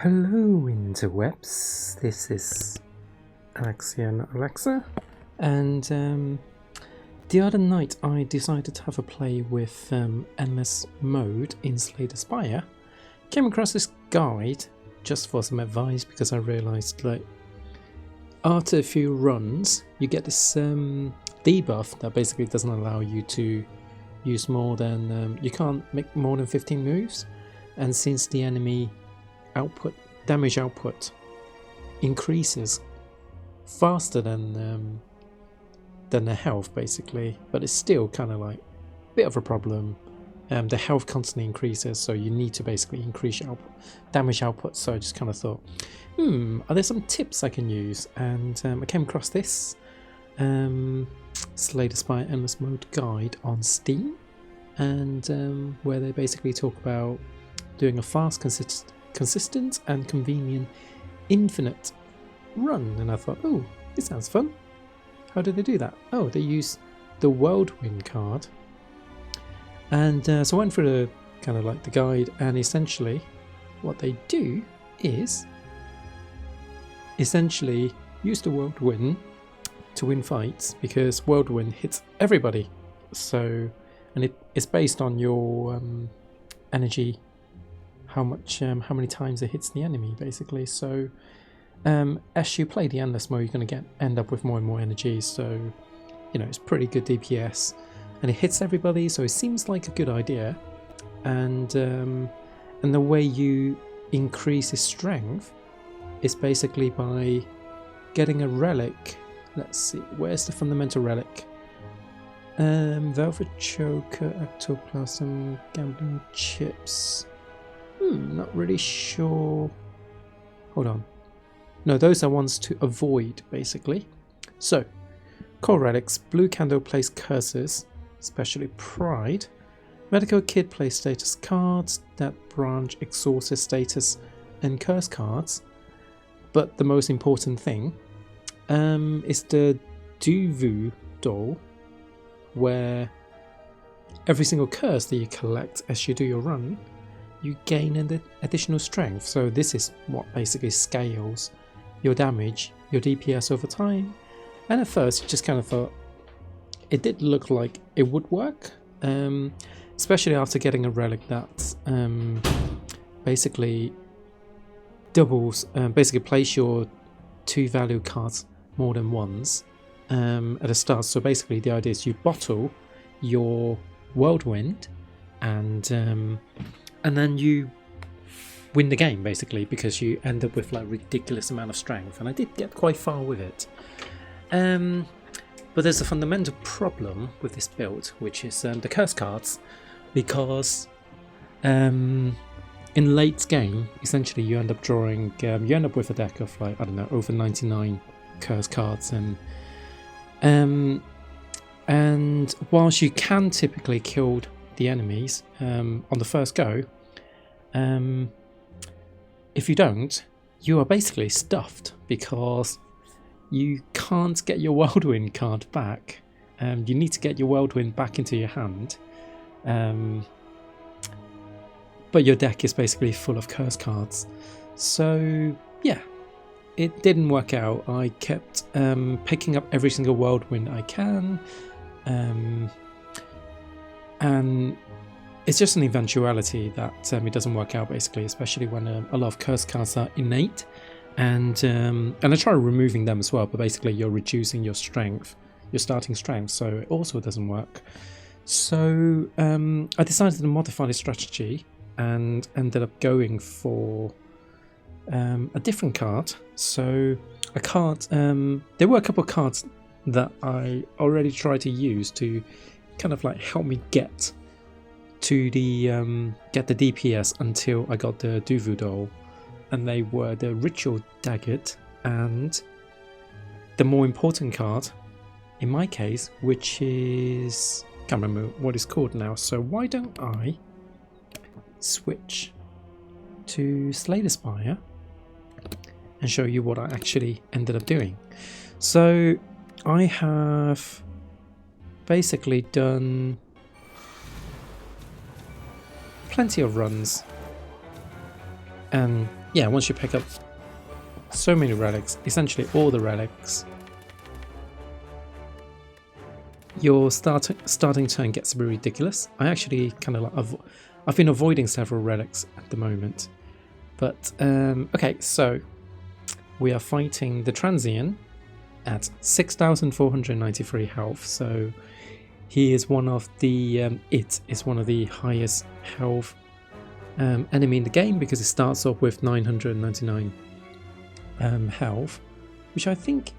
Hello interwebs, this is Alexian Alexa, and the other night I decided to have a play with endless mode in Spire. Came across this guide just for some advice because I realised like after a few runs you get this debuff that basically doesn't allow you to use more than, you can't make more than 15 moves, and since the enemy damage output increases faster than the health basically, but it's still kind of like a bit of a problem. The health constantly increases, so you need to basically increase your damage output. So I just kind of thought, are there some tips I can use? And I came across this Slay the Spire Endless Mode guide on Steam, and where they basically talk about doing a fast, consistent and convenient infinite run. And I thought, oh, this sounds fun. How do they do that? Oh, they use the Whirlwind card. And so I went through the kind of like the guide, and essentially what they do is essentially use the Whirlwind to win fights, because Whirlwind hits everybody. So, and it's based on your energy, how many times it hits the enemy basically. So as you play the endless mode, you're going to end up with more and more energy, so you know it's pretty good DPS, and it hits everybody, so it seems like a good idea. And the way you increase his strength is basically by getting a relic. Let's see, where's the fundamental relic? Velvet Choker, Ectoplasm, Gambling Chips. Not really sure. Hold on. No, those are ones to avoid, basically. So, core relics, blue candle plays curses, especially Pride. Medical kit plays status cards, that branch exhausted status and curse cards. But the most important thing is the Duvu doll, where every single curse that you collect as you do your run, you gain an additional strength. So this is what basically scales your damage, your DPS over time. And at first you just kind of thought it did look like it would work, especially after getting a relic that basically doubles, basically place your 2 value cards more than once at the start. So basically the idea is you bottle your Whirlwind, and then you win the game basically, because you end up with like ridiculous amount of strength, and I did get quite far with it. But there's a fundamental problem with this build, which is the curse cards, because in late game essentially you end up drawing, you end up with a deck of like, I don't know, over 99 curse cards, and whilst you can typically kill the enemies on the first go, if you don't, you are basically stuffed, because you can't get your Whirlwind card back. You need to get your Whirlwind back into your hand, but your deck is basically full of curse cards. So yeah, it didn't work out. I kept picking up every single Whirlwind I can, and it's just an eventuality that it doesn't work out basically, especially when a lot of curse cards are innate, and I try removing them as well, but basically you're reducing your strength, your starting strength, so it also doesn't work. So I decided to modify the strategy and ended up going for a different card. So a card, there were a couple of cards that I already tried to use to kind of like help me get to the get the DPS until I got the Duvu doll, and they were the Ritual Daggett and the more important card in my case, which is, can't remember what it's called now, so why don't I switch to Slay the Spire and show you what I actually ended up doing. So I have basically done plenty of runs And yeah, once you pick up so many relics, essentially all the relics, your starting turn gets a bit ridiculous. I actually kind of like I've been avoiding several relics at the moment. But okay, so we are fighting the Transient at 6,493 health. So he is one of the it is one of the highest health enemy in the game, because it starts off with 999 health, which I think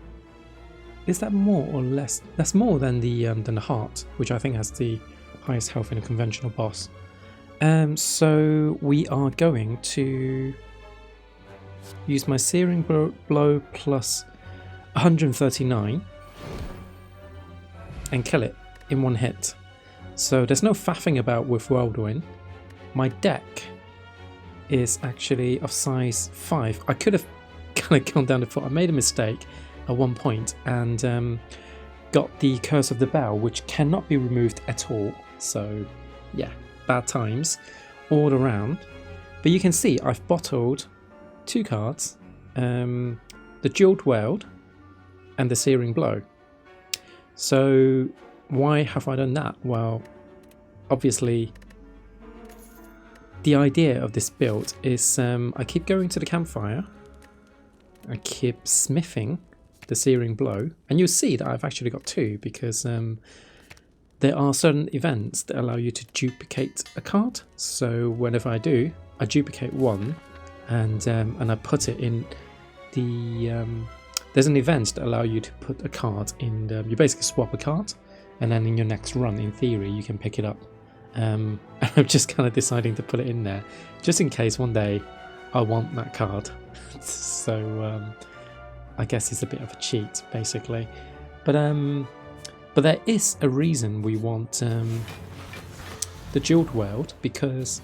is that more or less. That's more than the heart, which I think has the highest health in a conventional boss. So we are going to use my Searing Blow plus 139 and kill it in one hit. So there's no faffing about with Whirlwind. My deck is actually of size 5. I could have kind of gone down the foot. I made a mistake at one point and got the Curse of the Bell, which cannot be removed at all. So yeah, bad times all around. But you can see I've bottled 2 cards, the Jeweled Weld and the Searing Blow. So why have I done that? Well, obviously the idea of this build is I keep going to the campfire, I keep smithing the Searing Blow, and you'll see that I've actually got 2, because there are certain events that allow you to duplicate a card. So whenever I do, I duplicate one and I put it in the there's an event that allow you to put a card in you basically swap a card, and then in your next run, in theory, you can pick it up. And I'm just kind of deciding to put it in there just in case one day I want that card. So I guess it's a bit of a cheat, basically. But there is a reason we want the Jeweled Weld, because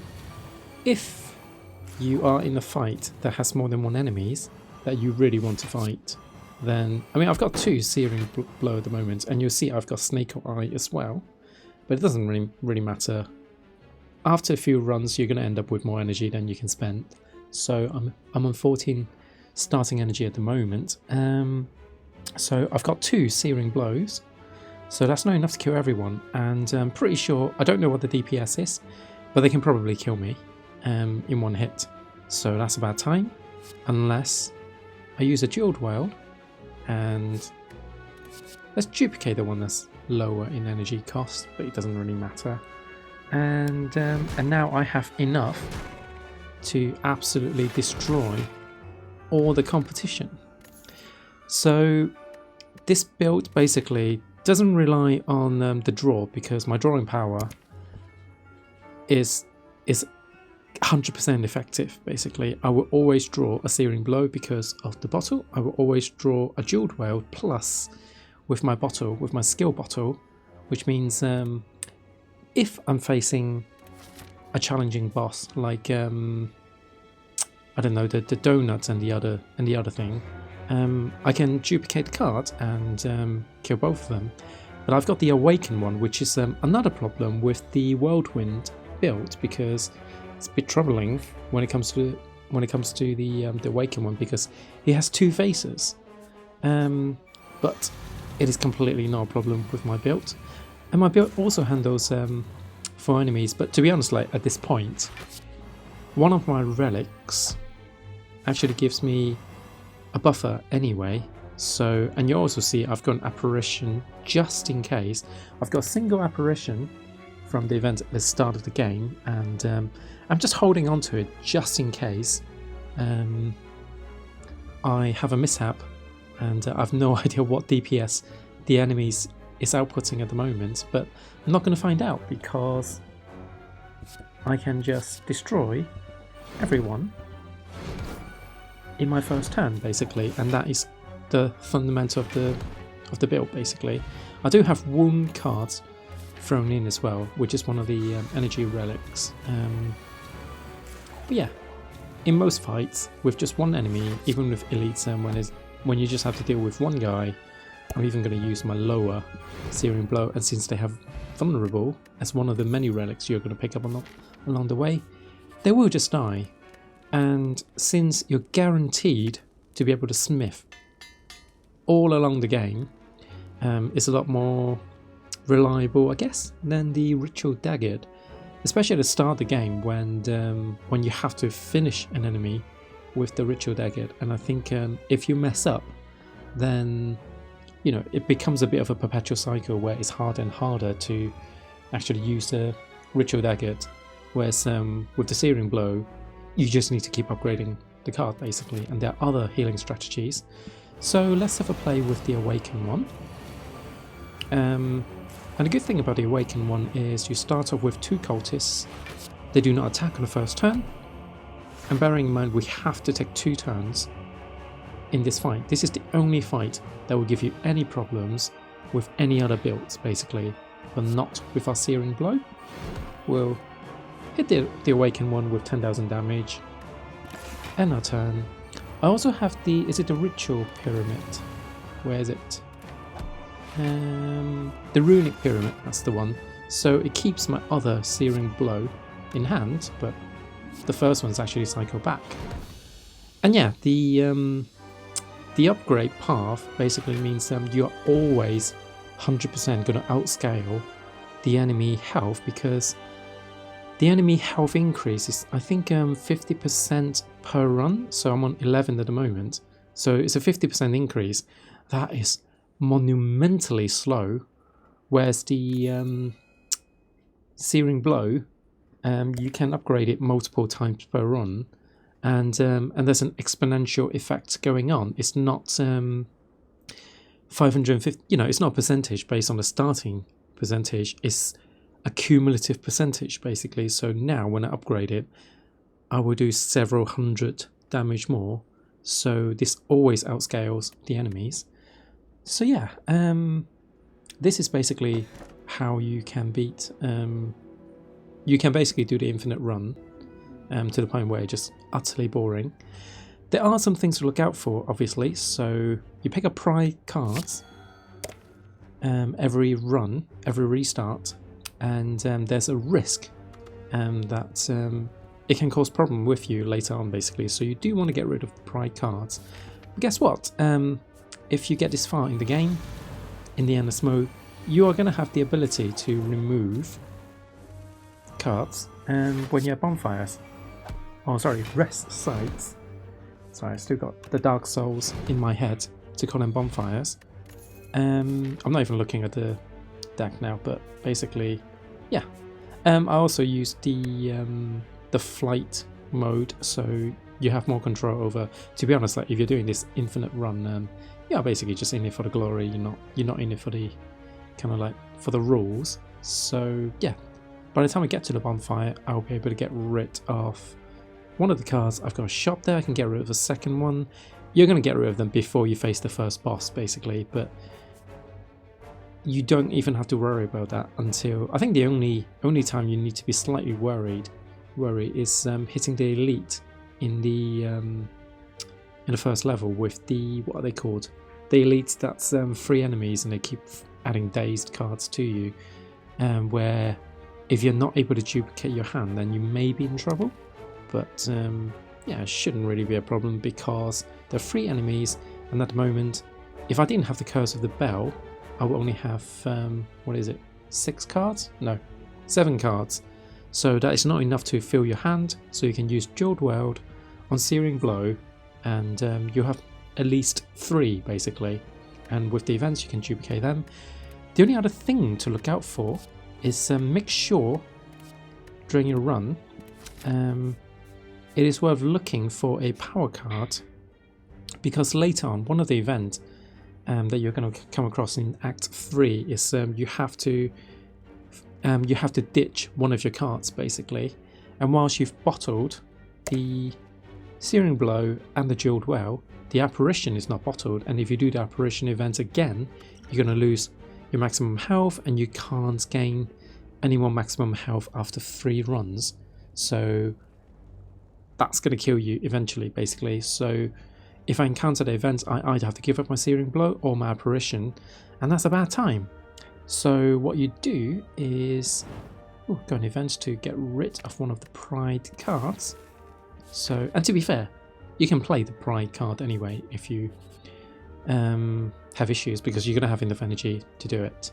if you are in a fight that has more than one enemies that you really want to fight, then I mean, I've got 2 Searing Blow at the moment, and you'll see I've got Snake Eye as well, but it doesn't really matter. After a few runs, you're going to end up with more energy than you can spend. So I'm on 14 starting energy at the moment. So I've got 2 Searing Blows, so that's not enough to kill everyone, and I'm pretty sure, I don't know what the DPS is, but they can probably kill me in one hit. So that's about time, unless I use a Jeweled Weld, and let's duplicate the one that's lower in energy cost, but it doesn't really matter. And now I have enough to absolutely destroy all the competition. So this build basically doesn't rely on the draw, because my drawing power is 100% effective. Basically, I will always draw a Searing Blow because of the bottle. I will always draw a Jeweled Weld plus with my bottle, with my skill bottle, which means if I'm facing a challenging boss like I don't know, the donuts and the other thing, I can duplicate the card and kill both of them. But I've got the Awaken one, which is another problem with the Whirlwind build, because it's a bit troubling when it comes to the Awaken one, because he has 2 faces. But it is completely not a problem with my build, and my build also handles 4 enemies. But to be honest, like at this point, one of my relics actually gives me a buffer anyway. So, and you also see I've got an apparition just in case. I've got a single apparition from the event at the start of the game, and I'm just holding on to it just in case I have a mishap, and I've no idea what DPS the enemies is outputting at the moment, but I'm not going to find out, because I can just destroy everyone in my first turn, basically, and that is the fundamental of the build. Basically, I do have wound cards thrown in as well, which is one of the energy relics. But yeah, in most fights with just one enemy, even with elites, when you just have to deal with one guy, I'm even going to use my lower Searing Blow, and since they have Vulnerable as one of the many relics you're going to pick up along the way, they will just die And since you're guaranteed to be able to smith all along the game, it's a lot more reliable, I guess, than the Ritual Dagger, especially at the start of the game when you have to finish an enemy with the Ritual Dagger. And I think if you mess up, then you know it becomes a bit of a perpetual cycle where it's harder and harder to actually use the Ritual Dagger, whereas with the Searing Blow you just need to keep upgrading the card basically, and there are other healing strategies. So let's have a play with the Awakened one. And the good thing about the Awakened one is you start off with 2 cultists. They do not attack on the first turn, and bearing in mind we have to take 2 turns in this fight. This is the only fight that will give you any problems with any other builds basically, but not with our Searing Blow. We'll hit the Awakened one with 10,000 damage, end our turn. I also have is it the Ritual Pyramid? Where is it? The Runic Pyramid, that's the one. So it keeps my other Searing Blow in hand, but the first one's actually cycle back. And yeah, the upgrade path basically means you're always 100% going to outscale the enemy health, because the enemy health increase is, I think, 50% per run. So I'm on 11 at the moment. So it's a 50% increase. That is monumentally slow. Whereas the Searing Blow, you can upgrade it multiple times per run, and there's an exponential effect going on. It's not 550. You know, it's not a percentage based on the starting percentage. It's a cumulative percentage basically. So now when I upgrade it, I will do several hundred damage more. So this always outscales the enemies. So yeah, this is basically how you can beat. You can basically do the infinite run to the point where it's just utterly boring. There are some things to look out for, obviously. So you pick up pride cards every run, every restart, and there's a risk that it can cause problem with you later on, basically. So you do want to get rid of the pride cards. But guess what? If you get this far in the game, in the endless mode, you are going to have the ability to remove cards when you have bonfires. Oh, sorry, rest sites. Sorry, I still got the Dark Souls in my head to call them bonfires. I'm not even looking at the deck now, but basically, yeah. I also use the flight mode, so you have more control over. To be honest, like if you're doing this infinite run, you're basically just in it for the glory. You're not in it for the kind of like for the rules. So yeah, by the time I get to the bonfire, I'll be able to get rid of one of the cards. I've got a shop there. I can get rid of the second one. You're going to get rid of them before you face the first boss, basically, but you don't even have to worry about that until, I think the only time you need to be slightly worry is hitting the elite in the first level with the, what are they called? The elite that's 3 enemies, and they keep adding dazed cards to you, where if you're not able to duplicate your hand, then you may be in trouble. But yeah, it shouldn't really be a problem because there are 3 enemies, and at the moment, if I didn't have the Curse of the Bell, I would only have, what is it, 6 cards? No, 7 cards. So that is not enough to fill your hand, so you can use Jeweled Weld on Searing Blow, and you have at least 3 basically, and with the events you can duplicate them. The only other thing to look out for is make sure during your run it is worth looking for a power card, because later on one of the events that you're going to come across in Act 3 is you have to ditch one of your cards basically, and whilst you've bottled the Searing Blow and the Jeweled Well, the apparition is not bottled, and if you do the apparition event again, you're going to lose your maximum health, and you can't gain any more maximum health after 3 runs. So that's going to kill you eventually, basically. So if I encounter the event, I either have to give up my Searing Blow or my apparition, and that's a bad time. So what you do is go on events to get rid of one of the pride cards. So, and to be fair, you can play the Pride card anyway if you have issues, because you're going to have enough energy to do it.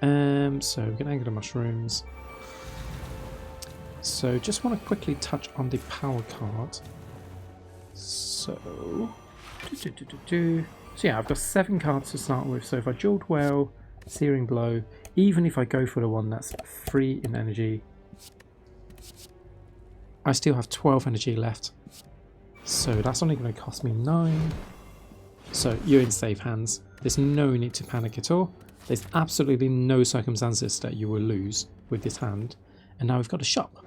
So we're going to angle the mushrooms. So just want to quickly touch on the power card. So, yeah, I've got 7 cards to start with. So if I Jeweled Well, Searing Blow, even if I go for the one that's 3 in energy, I still have 12 energy left. So that's only going to cost me 9. So you're in safe hands. There's no need to panic at all. There's absolutely no circumstances that you will lose with this hand. And now we've got a shop.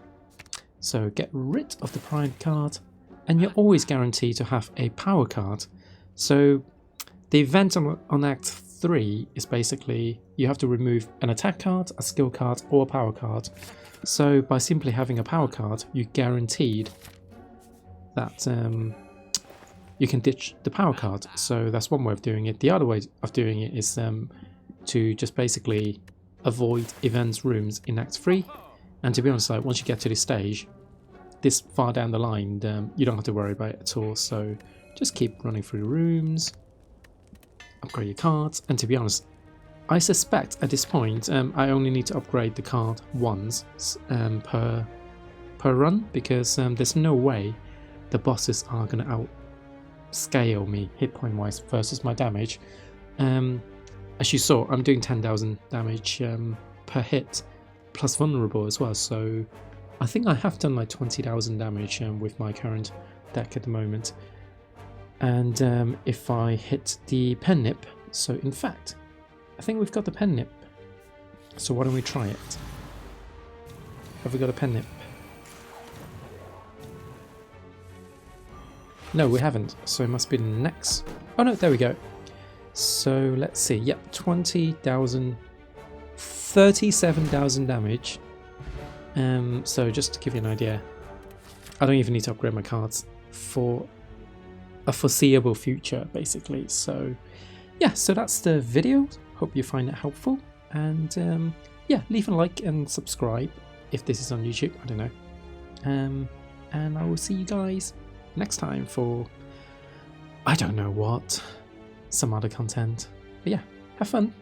So get rid of the Pride card, and you're always guaranteed to have a power card. So the event on Act 3 is basically you have to remove an attack card, a skill card, or a power card. So by simply having a power card, you're guaranteed that you can ditch the power card. So that's one way of doing it. The other way of doing it is to just basically avoid events rooms in Act 3. And to be honest, like, once you get to this stage, this far down the line, you don't have to worry about it at all. So just keep running through rooms, upgrade your cards, and to be honest, I suspect at this point I only need to upgrade the card once per run, because there's no way the bosses are going to outscale me hit point wise versus my damage. As you saw, I'm doing 10,000 damage per hit, plus vulnerable as well, so I think I have done like 20,000 damage with my current deck at the moment. And if I hit the pen nip, so in fact, I think we've got the pen nip. So why don't we try it? Have we got a pen nip? No, we haven't, so it must be the next. Oh no, there we go. So let's see, yep, 20,000, 37,000 damage. So just to give you an idea, I don't even need to upgrade my cards for a foreseeable future, basically. So yeah, so that's the video. Hope you find it helpful, and yeah, leave a like and subscribe if this is on YouTube, I don't know. And I will see you guys next time for, I don't know what, some other content. But yeah, have fun.